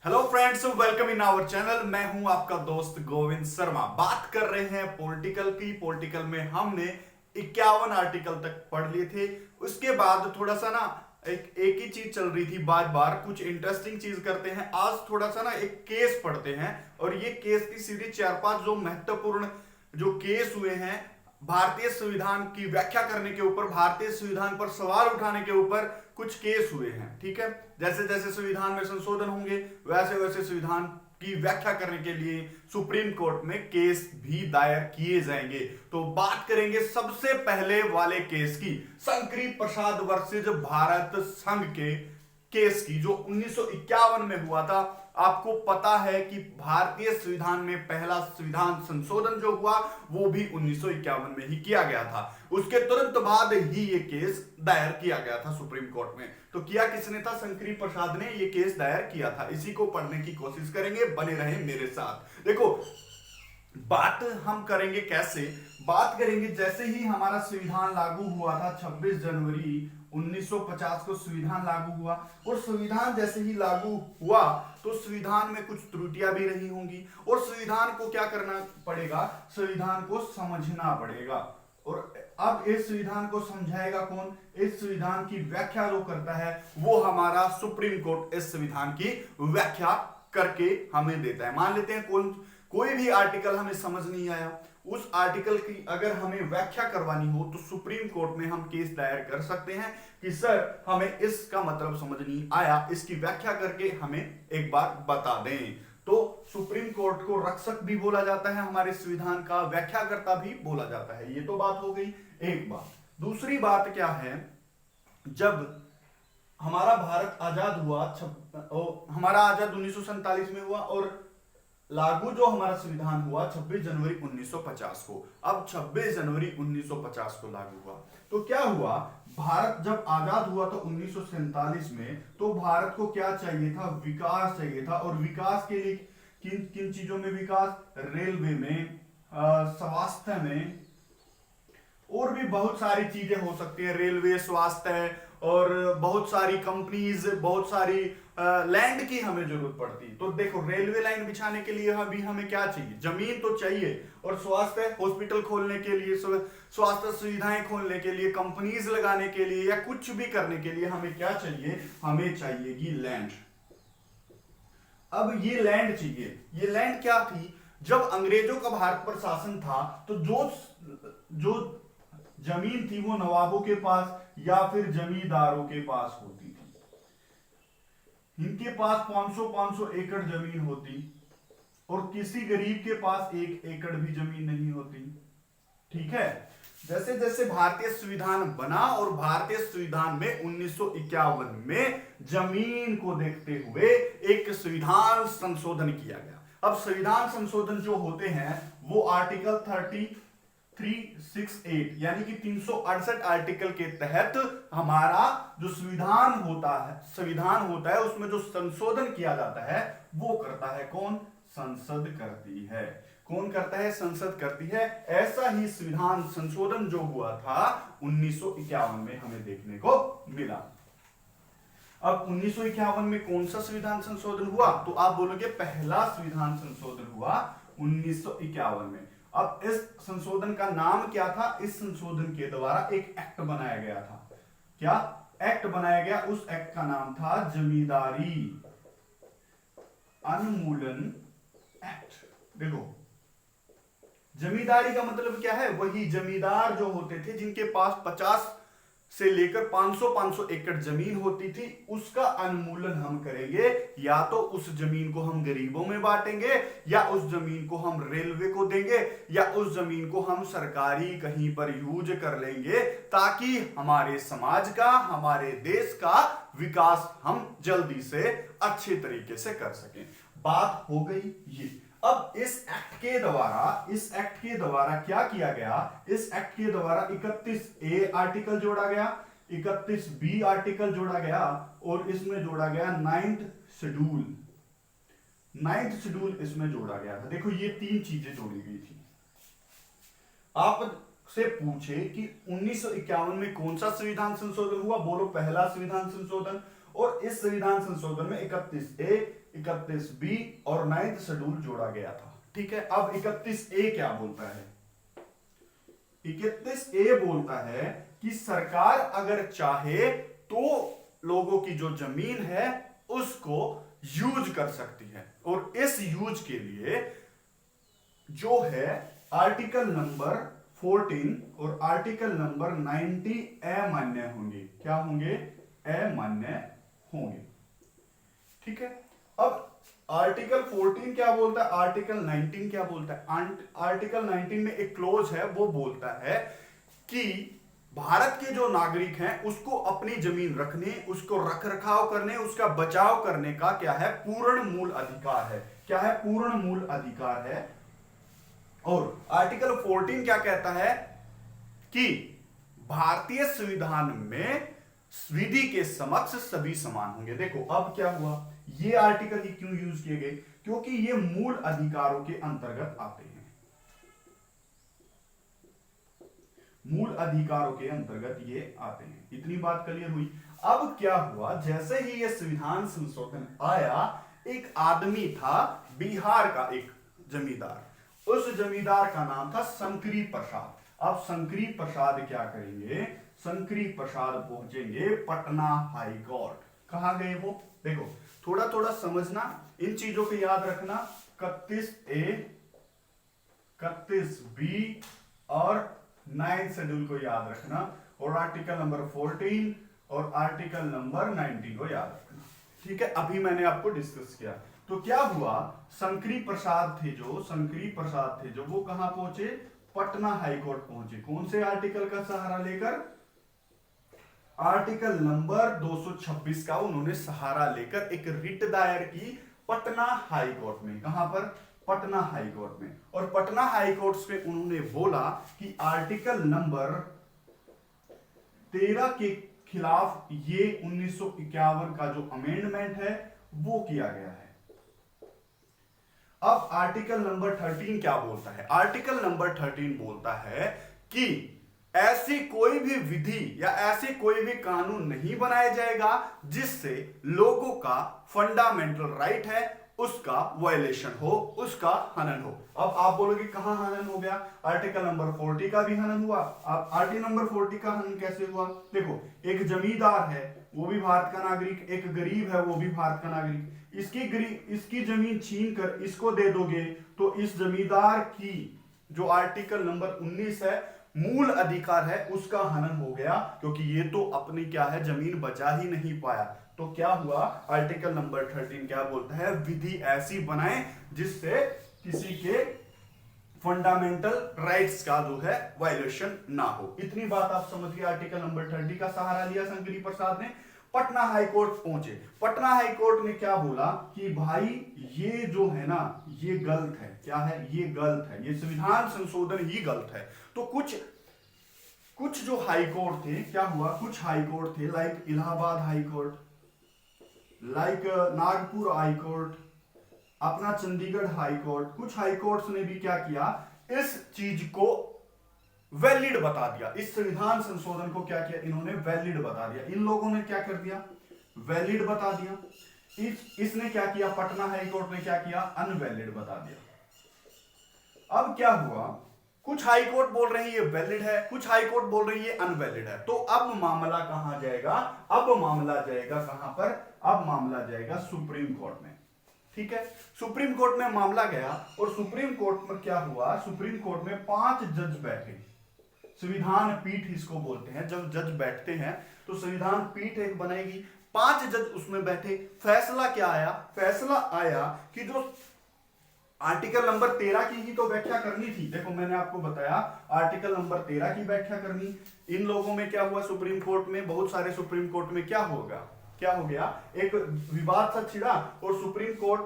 Hello friends, welcome in our channel. मैं हूं आपका दोस्त गोविंद शर्मा। बात कर रहे हैं पॉलिटिकल की। पॉलिटिकल में हमने 51 आर्टिकल तक पढ़ लिए थे। उसके बाद थोड़ा सा ना एक ही चीज चल रही थी, बार बार कुछ इंटरेस्टिंग चीज करते हैं। आज थोड़ा सा ना एक केस पढ़ते हैं, और ये केस की सीरीज 4-5 जो महत्वपूर्ण जो केस हुए हैं भारतीय संविधान की व्याख्या करने के ऊपर, भारतीय संविधान पर सवाल उठाने के ऊपर कुछ केस हुए हैं। ठीक है, जैसे जैसे संविधान में संशोधन होंगे वैसे वैसे संविधान की व्याख्या करने के लिए सुप्रीम कोर्ट में केस भी दायर किए जाएंगे। तो बात करेंगे सबसे पहले वाले केस की, शंकरी प्रसाद वर्सेज भारत संघ के केस की, जो 1951 में हुआ था। आपको पता है कि भारतीय संविधान में पहला संविधान संशोधन जो हुआ वो भी 1951 में ही किया गया था। उसके तुरंत बाद ही ये केस दायर किया गया था सुप्रीम कोर्ट में। तो किया किसने था? शंकरी प्रसाद ने ये केस दायर किया था। इसी को पढ़ने की कोशिश करेंगे, बने रहें मेरे साथ। देखो, बात हम करेंगे कैसे? बात करेंगे जैसे ही हमारा संविधान लागू हुआ था, 26 जनवरी 1950 को संविधान लागू हुआ। और संविधान जैसे ही लागू हुआ तो संविधान में कुछ त्रुटियां भी रही होंगी, और संविधान को क्या करना पड़ेगा? संविधान को समझना पड़ेगा। और अब इस संविधान को समझाएगा कौन? इस संविधान की व्याख्या जो करता है वो हमारा सुप्रीम कोर्ट इस संविधान की व्याख्या करके हमें देता है। मान लेते हैं कोई भी आर्टिकल हमें समझ नहीं आया, उस आर्टिकल की अगर हमें व्याख्या करवानी हो तो सुप्रीम कोर्ट में हम केस दायर कर सकते हैं कि सर हमें इसका मतलब समझ नहीं आया, इसकी व्याख्या करके हमें एक बार बता दें। तो सुप्रीम कोर्ट को रक्षक भी बोला जाता है हमारे संविधान का, व्याख्याकर्ता भी बोला जाता है। ये तो बात हो गई एक बात। दूसरी बात क्या है? जब हमारा भारत आजाद हुआ, हमारा आजाद 1947 में हुआ, और लागू जो हमारा संविधान हुआ 26 जनवरी 1950 को। अब 26 जनवरी 1950 को लागू हुआ तो क्या हुआ? भारत जब आजाद हुआ तो 1947 में, तो भारत को क्या चाहिए था? विकास चाहिए था। और विकास के लिए किन किन चीजों में विकास? रेलवे में, स्वास्थ्य में, और भी बहुत सारी चीजें हो सकती हैं। रेलवे, स्वास्थ्य, और बहुत सारी कंपनीज, बहुत सारी लैंड की हमें जरूरत पड़ती। तो देखो, रेलवे लाइन बिछाने के लिए अभी हमें क्या चाहिए? जमीन तो चाहिए। और स्वास्थ्य, हॉस्पिटल खोलने के लिए, स्वास्थ्य सुविधाएं खोलने के लिए, कंपनीज लगाने के लिए, या कुछ भी करने के लिए हमें क्या चाहिए? हमें चाहिएगी लैंड। अब ये लैंड चाहिए। ये लैंड क्या थी? जब अंग्रेजों का भारत पर शासन था तो जो जमीन थी वो नवाबों के पास या फिर जमींदारों के पास होती थी। इनके पास 500-500 एकड़ जमीन होती, और किसी गरीब के पास 1 एकड़ भी जमीन नहीं होती। ठीक है, जैसे जैसे भारतीय संविधान बना, और भारतीय संविधान में 1951 में जमीन को देखते हुए एक संविधान संशोधन किया गया। अब संविधान संशोधन जो होते हैं वो आर्टिकल 368 यानी कि 368 आर्टिकल के तहत हमारा जो संविधान होता है उसमें जो संशोधन किया जाता है वो करता है कौन? संसद करती है। कौन करता है? संसद करती है। ऐसा ही संविधान संशोधन जो हुआ था 1951 में हमें देखने को मिला। अब 1951 में कौन सा संविधान संशोधन हुआ? तो आप बोलोगे पहला संविधान संशोधन हुआ 1951 में। अब इस संशोधन का नाम क्या था? इस संशोधन के द्वारा एक एक्ट बनाया गया था। क्या एक्ट बनाया गया? उस एक्ट का नाम था जमींदारी उन्मूलन एक्ट। देखो, जमींदारी का मतलब क्या है? वही जमींदार जो होते थे जिनके पास 50 से लेकर 500-500 एकड़ जमीन होती थी, उसका उन्मूलन हम करेंगे। या तो उस जमीन को हम गरीबों में बांटेंगे, या उस जमीन को हम रेलवे को देंगे, या उस जमीन को हम सरकारी कहीं पर यूज कर लेंगे, ताकि हमारे समाज का, हमारे देश का विकास हम जल्दी से अच्छे तरीके से कर सकें। बात हो गई ये। अब इस एक्ट के द्वारा क्या किया गया? इस एक्ट के द्वारा 31A आर्टिकल जोड़ा गया, 31B आर्टिकल जोड़ा गया, और इसमें जोड़ा गया 9th शेड्यूल इसमें जोड़ा गया था। देखो, ये 3 चीजें जोड़ी गई थी। आप से पूछे कि 1951 में कौन सा संविधान संशोधन हुआ, बोलो पहला संविधान संशोधन, और इस संविधान संशोधन में 31A, 31B और 9th शेड्यूल जोड़ा गया था। ठीक है, अब 31A क्या बोलता है? 31A बोलता है कि सरकार अगर चाहे तो लोगों की जो जमीन है उसको यूज कर सकती है, और इस यूज के लिए जो है आर्टिकल नंबर 14 और आर्टिकल नंबर 90 अमान्य होंगे। क्या होंगे? अमान्य होंगे। ठीक है, अब आर्टिकल 14 क्या बोलता है, आर्टिकल 19 क्या बोलता है? आर्टिकल 19 में एक क्लोज है, वो बोलता है कि भारत के जो नागरिक हैं उसको अपनी जमीन रखने, उसको रख रखाव करने, उसका बचाव करने का क्या है? पूर्ण मूल अधिकार है। क्या है? पूर्ण मूल अधिकार है। और आर्टिकल 14 क्या कहता है कि भारतीय संविधान में विधि के समक्ष सभी समान होंगे। देखो अब क्या हुआ, ये आर्टिकल ही क्यों यूज किए गए? क्योंकि ये मूल अधिकारों के अंतर्गत आते हैं, मूल अधिकारों के अंतर्गत ये आते हैं। इतनी बात क्लियर हुई। अब क्या हुआ, जैसे ही ये संविधान संशोधन आया, एक आदमी था बिहार का, एक जमींदार, उस जमींदार का नाम था शंकरी प्रसाद। अब शंकरी प्रसाद क्या करेंगे? शंकरी प्रसाद पहुंचेंगे पटना हाई कोर्ट। कहां गए वो? देखो थोड़ा थोड़ा समझना, इन चीजों को याद रखना। 31A, 31B और 9th शेड्यूल को याद रखना, और आर्टिकल नंबर 14 और आर्टिकल नंबर 19 को याद रखना। ठीक है, अभी मैंने आपको डिस्कस किया। तो क्या हुआ, शंकरी प्रसाद थे जो वो कहां पहुंचे? पटना हाई कोर्ट पहुंचे। कौन से आर्टिकल का सहारा लेकर? आर्टिकल नंबर 226 का उन्होंने सहारा लेकर एक रिट दायर की पटना हाई कोर्ट में। कहां पर? पटना हाई कोर्ट में। और पटना हाई कोर्ट में उन्होंने बोला कि आर्टिकल नंबर 13 के खिलाफ ये 1951 का जो अमेंडमेंट है वो किया गया है। अब आर्टिकल नंबर 13 क्या बोलता है? आर्टिकल नंबर 13 बोलता है कि ऐसी कोई भी विधि या ऐसे कोई भी कानून नहीं बनाया जाएगा जिससे लोगों का फंडामेंटल राइट है उसका वायलेशन हो, उसका हनन हो। अब आप बोलोगे कहां हनन हो गया? आर्टिकल नंबर 40 का भी हनन हुआ। अब आर्टिकल नंबर 40 का हनन कैसे हुआ? देखो, एक जमींदार है वो भी भारत का नागरिक, एक गरीब है वो भी भारत का नागरिक, इसकी जमीन छीन कर इसको दे दोगे तो इस जमींदार की जो आर्टिकल नंबर 19 है, मूल अधिकार है, उसका हनन हो गया, क्योंकि ये तो अपनी क्या है, जमीन बचा ही नहीं पाया। तो क्या हुआ, आर्टिकल नंबर 13 क्या बोलता है? विधि ऐसी बनाए जिससे किसी के फंडामेंटल राइट्स का जो है वायलेशन ना हो। इतनी बात आप समझ गए। आर्टिकल नंबर 30 का सहारा लिया शंकरी प्रसाद ने, पटना हाई कोर्ट पहुंचे। पटना हाई कोर्ट ने क्या बोला कि भाई ये जो है ना, ये गलत है। क्या है? ये गलत है, ये संविधान संशोधन ही गलत है। तो कुछ जो हाई कोर्ट थे, क्या हुआ, कुछ हाई कोर्ट थे like Allahabad high court, like Nagpur high court, अपना चंडीगढ़ हाई कोर्ट, कुछ हाई कोर्ट्स ने भी क्या किया, इस चीज को वैलिड बता दिया। इस संविधान संशोधन को क्या किया इन्होंने? वैलिड बता दिया। इन लोगों ने क्या कर दिया? वैलिड बता दिया। इसने क्या किया? पटना हाई कोर्ट ने क्या किया? अनवैलिड बता दिया। अब क्या हुआ, कुछ हाई कोर्ट बोल रही है ये वैलिड है, कुछ हाई कोर्ट बोल रही है अनवैलिड है। तो अब मामला कहां जाएगा? अब मामला जाएगा कहां पर? अब मामला जाएगा सुप्रीम कोर्ट में। ठीक है, सुप्रीम कोर्ट में मामला गया, और सुप्रीम कोर्ट में क्या हुआ, सुप्रीम कोर्ट में 5 जज बैठे। संविधान पीठ इसको बोलते हैं। जब जज बैठते हैं तो संविधान पीठ एक बनेगी, 5 जज उसमें बैठे। फैसला क्या आया? फैसला आया कि जो आर्टिकल नंबर 13 की ही तो व्याख्या करनी थी। देखो मैंने आपको बताया आर्टिकल नंबर 13 की व्याख्या करनी। इन लोगों में क्या हुआ, सुप्रीम कोर्ट में, बहुत सारे सुप्रीम कोर्ट में क्या हो गया, एक विवाद सा छिड़ा, और supreme court,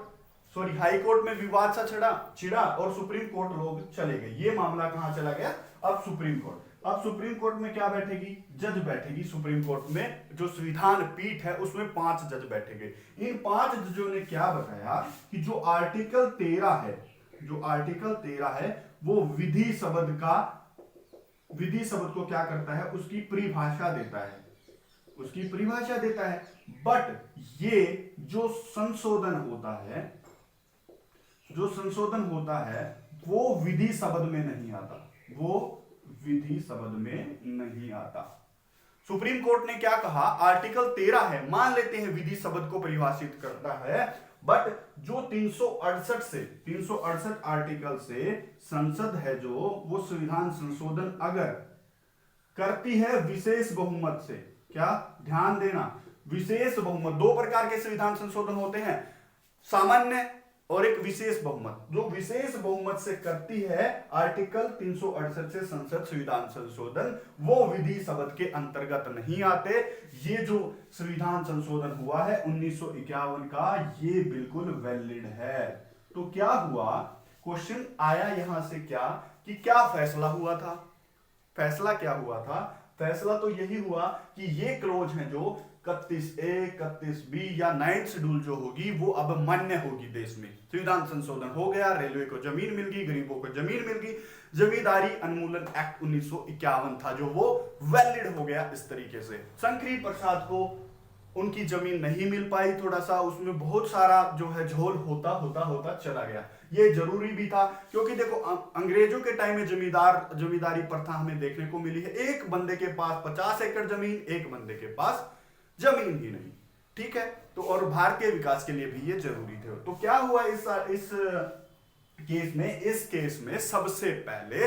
sorry high court में विवाद सा छिड़ा और सुप्रीम कोर्ट लोग चले गए। ये मामला कहां चला गया? अब सुप्रीम कोर्ट। अब सुप्रीम कोर्ट में क्या बैठेगी? जज बैठेगी। सुप्रीम कोर्ट में जो संविधान पीठ है उसमें 5 जज बैठेंगे। इन 5 जजों ने क्या बताया कि जो आर्टिकल 13 है, वो विधि शब्द का विधि शब्द को क्या करता है, उसकी परिभाषा देता है, उसकी परिभाषा देता है। बट ये जो संशोधन होता है, जो संशोधन होता है वो विधि शब्द में नहीं आता, वो विधि शब्द में नहीं आता। सुप्रीम कोर्ट ने क्या कहा, आर्टिकल 13 है, मान लेते हैं विधि शब्द को परिभाषित करता है, बट जो 368 आर्टिकल से संसद है जो, वो संविधान संशोधन अगर करती है विशेष बहुमत से, क्या ध्यान देना, विशेष बहुमत, दो प्रकार के संविधान संशोधन होते हैं, सामान्य और एक विशेष बहुमत। जो विशेष बहुमत से करती है आर्टिकल 368 से संसद संविधान संशोधन, वो विधि शब्द के अंतर्गत नहीं आते। ये जो संविधान संशोधन हुआ है 1951 का, ये बिल्कुल वैलिड है। तो क्या हुआ, क्वेश्चन आया यहां से क्या कि क्या फैसला हुआ था, फैसला क्या हुआ था, फैसला तो यही हुआ कि ये क्लोज है जो 31A 31B या 9th शेड्यूल जो होगी वो अब मान्य होगी देश में। संविधान संशोधन हो गया, रेलवे को जमीन मिल गई, गरीबों को जमीन मिल गई, जमींदारी उन्मूलन एक्ट 1951 था जो वो वैलिड हो गया इस तरीके से। शंकरी प्रसाद को उनकी जमीन नहीं मिल पाई, थोड़ा सा उसमें बहुत सारा जो है झोल होता चला गया। ये जरूरी भी था क्योंकि देखो अंग्रेजों के टाइम में जमींदारी प्रथा हमें देखने को मिली है, एक बंदे के पास 50 एकड़ जमीन, एक बंदे के पास जमीन ही नहीं, ठीक है। तो और भारत के विकास के लिए भी ये जरूरी थे। तो क्या हुआ इस केस में सबसे पहले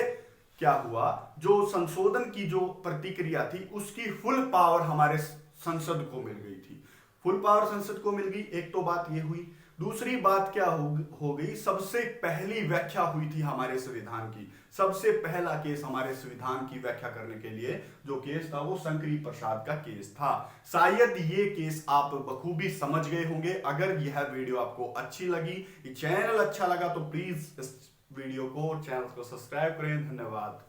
क्या हुआ, जो संशोधन की जो प्रतिक्रिया थी उसकी फुल पावर हमारे संसद को मिल गई थी, फुल पावर संसद को मिल गई। एक तो बात ये हुई, दूसरी बात क्या हो गई, सबसे पहली व्याख्या हुई थी हमारे संविधान की, सबसे पहला केस हमारे संविधान की व्याख्या करने के लिए जो केस था वो शंकरी प्रसाद का केस था। शायद ये केस आप बखूबी समझ गए होंगे। अगर यह वीडियो आपको अच्छी लगी, ये चैनल अच्छा लगा तो प्लीज इस वीडियो को, चैनल को सब्सक्राइब करें। धन्यवाद।